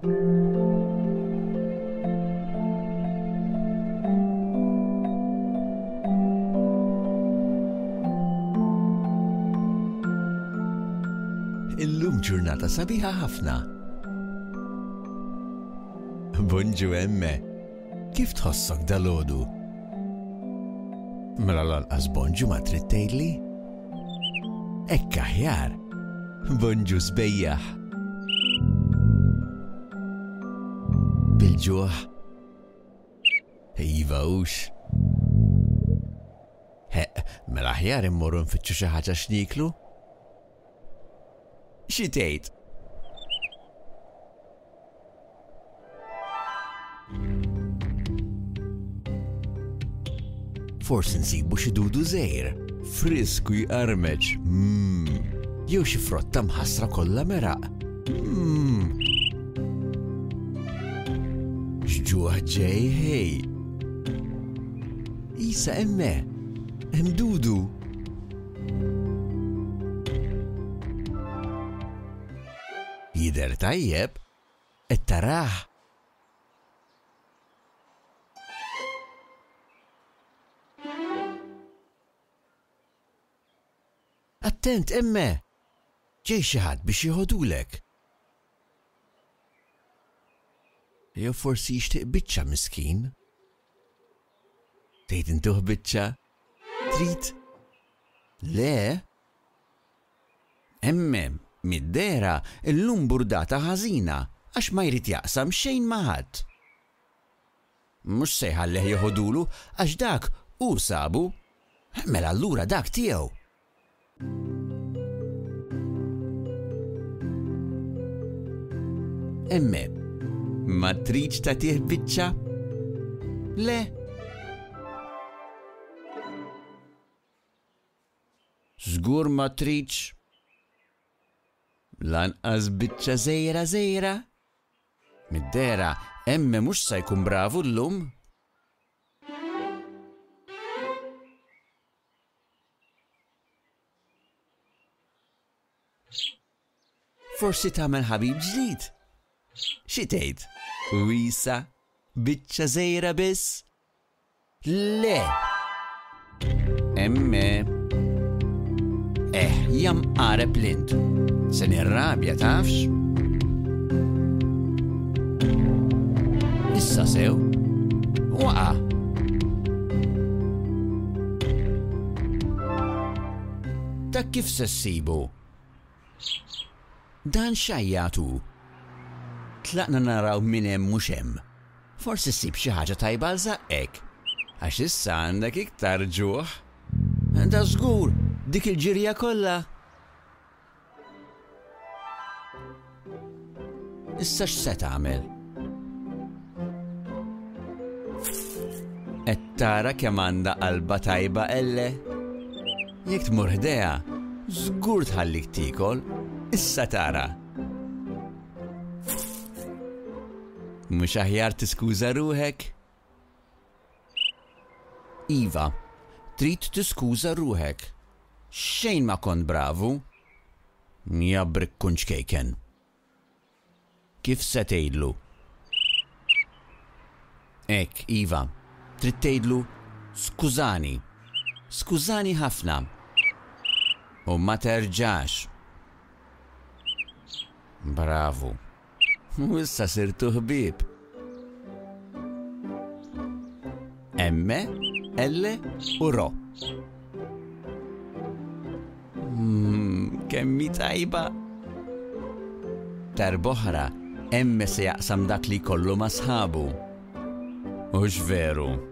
Illum ġurnata sabiħa ħafna. Bonġu Emme, kif tħossok dalgħodu? Mela lanqas bonġu ma trid tgħidli? Hekk aħjar. Bonġu sbejjaħ. Bil-ġuħ. Iva hux. Mela aħjar immorru nfittxu xi ħaġa x'niklu? Xi tgħid? Forsi nsibu xi dudu żgħir, frisku jqarmeġ. Jew xi frotta mħassra kollha meraq. X'ġuħ ġej ħej. Isa Emme, hemm dudu. Jidher tajjeb, qed taraħ. Attent, Emme! Ġej xi ħadd biex jieħodulek. Jew forsi jixtieq biċċa miskin? Tgħid intuh biċċa? Trid? Le? Emme, mid-dera illum burdata ħażina għax ma jrid jaqsam xejn ma' ħadd. Mhux se jħalleh jieħodulu għax dak hu sabu. Mela allura dak tiegħu. Emme, ma tridx tagħtih biċċa? Le? Żgur ma tridx? Lanqas biċċa żgħira? Mid-dera Emme mhux se jkun bravu llum? Forsi tagħmel ħabib ġdid? Xi tgħid? Wisa? Biċċa żgħira biss? Le! Emme! Jam qareb lint. Se nirrabja tafx? Issa sew? Waqa'. Ta' kif se ssibu? Dan xajjatu. Tlaqna naraw min hemm mhux hemm. Forsi ssib xi ħaġa tajba għal żaqqek. Għax issa għandek iktar ġuħ. Da żgur, dik il-ġirja kollha. Issa x'se tagħmel? Qed tara kemm għandha qalba tajba Elle? Jekk tmur ħdejha, żgur tħallik tiekol. Issa tara. Mhux aħjar tiskuża ruħek? Iva, trid tiskuża ruħek. Xejn ma kont bravu. Jabbrik kunx kejken. Kif se tgħidlu? Hekk, Iva, trid tgħidlu skużani. Skużani ħafna. U ma terġax. Bravu. Issa sirtu ħbieb. Emme, Elle u Ro. Kemmi tajba. Darb'oħra, Emme se jaqsam dak li kollu ma' sħabu. Hux veru.